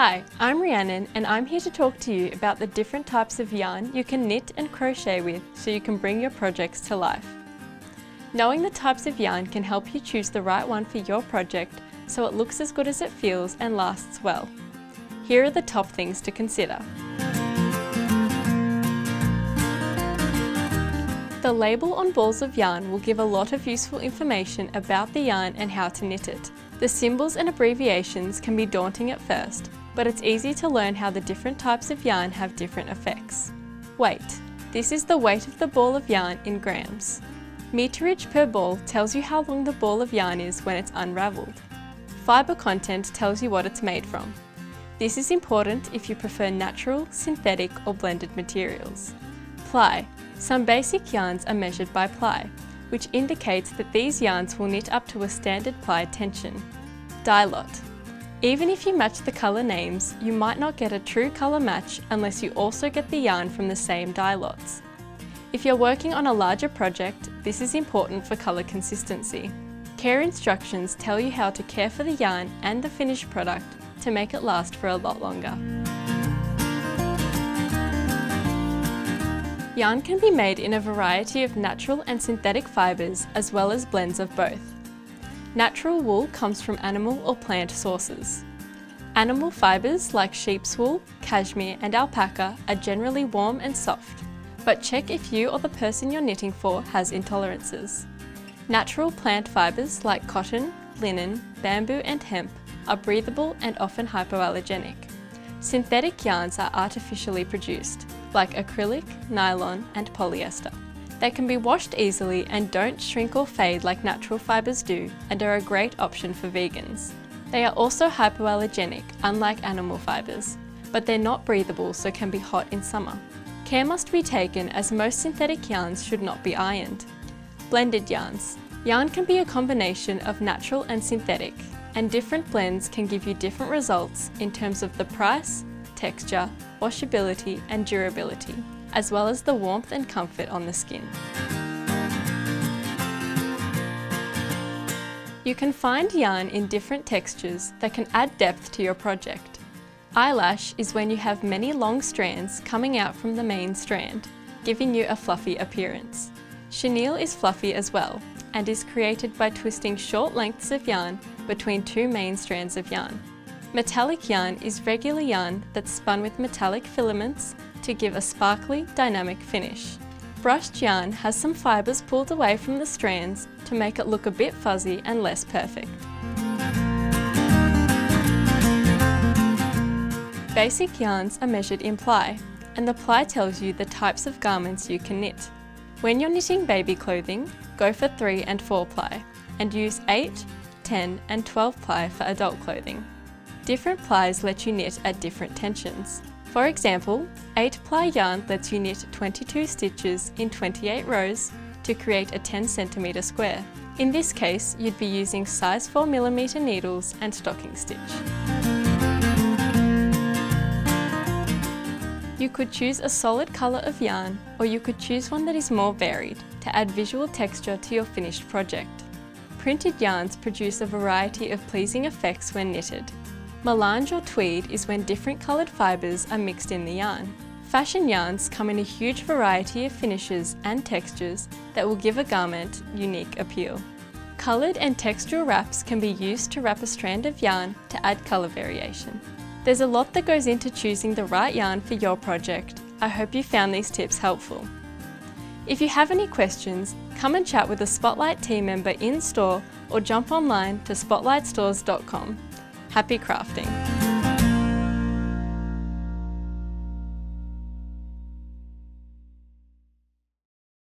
Hi, I'm Rhiannon and I'm here to talk to you about the different types of yarn you can knit and crochet with so you can bring your projects to life. Knowing the types of yarn can help you choose the right one for your project so it looks as good as it feels and lasts well. Here are the top things to consider. The label on balls of yarn will give a lot of useful information about the yarn and how to knit it. The symbols and abbreviations can be daunting at first, but it's easy to learn how the different types of yarn have different effects. Weight. This is the weight of the ball of yarn in grams. Meterage per ball tells you how long the ball of yarn is when it's unravelled. Fibre content tells you what it's made from. This is important if you prefer natural, synthetic or blended materials. Ply. Some basic yarns are measured by ply, which indicates that these yarns will knit up to a standard ply tension. Dye lot. Even if you match the colour names, you might not get a true colour match unless you also get the yarn from the same dye lots. If you're working on a larger project, this is important for colour consistency. Care instructions tell you how to care for the yarn and the finished product to make it last for a lot longer. Yarn can be made in a variety of natural and synthetic fibres as well as blends of both. Natural wool comes from animal or plant sources. Animal fibres like sheep's wool, cashmere and alpaca are generally warm and soft, but check if you or the person you're knitting for has intolerances. Natural plant fibres like cotton, linen, bamboo and hemp are breathable and often hypoallergenic. Synthetic yarns are artificially produced, like acrylic, nylon and polyester. They can be washed easily and don't shrink or fade like natural fibres do and are a great option for vegans. They are also hypoallergenic, unlike animal fibres, but they're not breathable so can be hot in summer. Care must be taken as most synthetic yarns should not be ironed. Blended yarns. Yarn can be a combination of natural and synthetic, and different blends can give you different results in terms of the price, texture, washability and durability, as well as the warmth and comfort on the skin. You can find yarn in different textures that can add depth to your project. Eyelash is when you have many long strands coming out from the main strand, giving you a fluffy appearance. Chenille is fluffy as well, and is created by twisting short lengths of yarn between two main strands of yarn. Metallic yarn is regular yarn that's spun with metallic filaments to give a sparkly, dynamic finish. Brushed yarn has some fibres pulled away from the strands to make it look a bit fuzzy and less perfect. Basic yarns are measured in ply, and the ply tells you the types of garments you can knit. When you're knitting baby clothing, go for 3 and 4 ply, and use 8, 10 and 12 ply for adult clothing. Different plies let you knit at different tensions. For example, 8 ply yarn lets you knit 22 stitches in 28 rows to create a 10 cm square. In this case, you'd be using size 4mm needles and stocking stitch. You could choose a solid colour of yarn, or you could choose one that is more varied to add visual texture to your finished project. Printed yarns produce a variety of pleasing effects when knitted. Melange or tweed is when different coloured fibres are mixed in the yarn. Fashion yarns come in a huge variety of finishes and textures that will give a garment unique appeal. Coloured and textural wraps can be used to wrap a strand of yarn to add colour variation. There's a lot that goes into choosing the right yarn for your project. I hope you found these tips helpful. If you have any questions, come and chat with a Spotlight team member in store or jump online to spotlightstores.com. Happy crafting!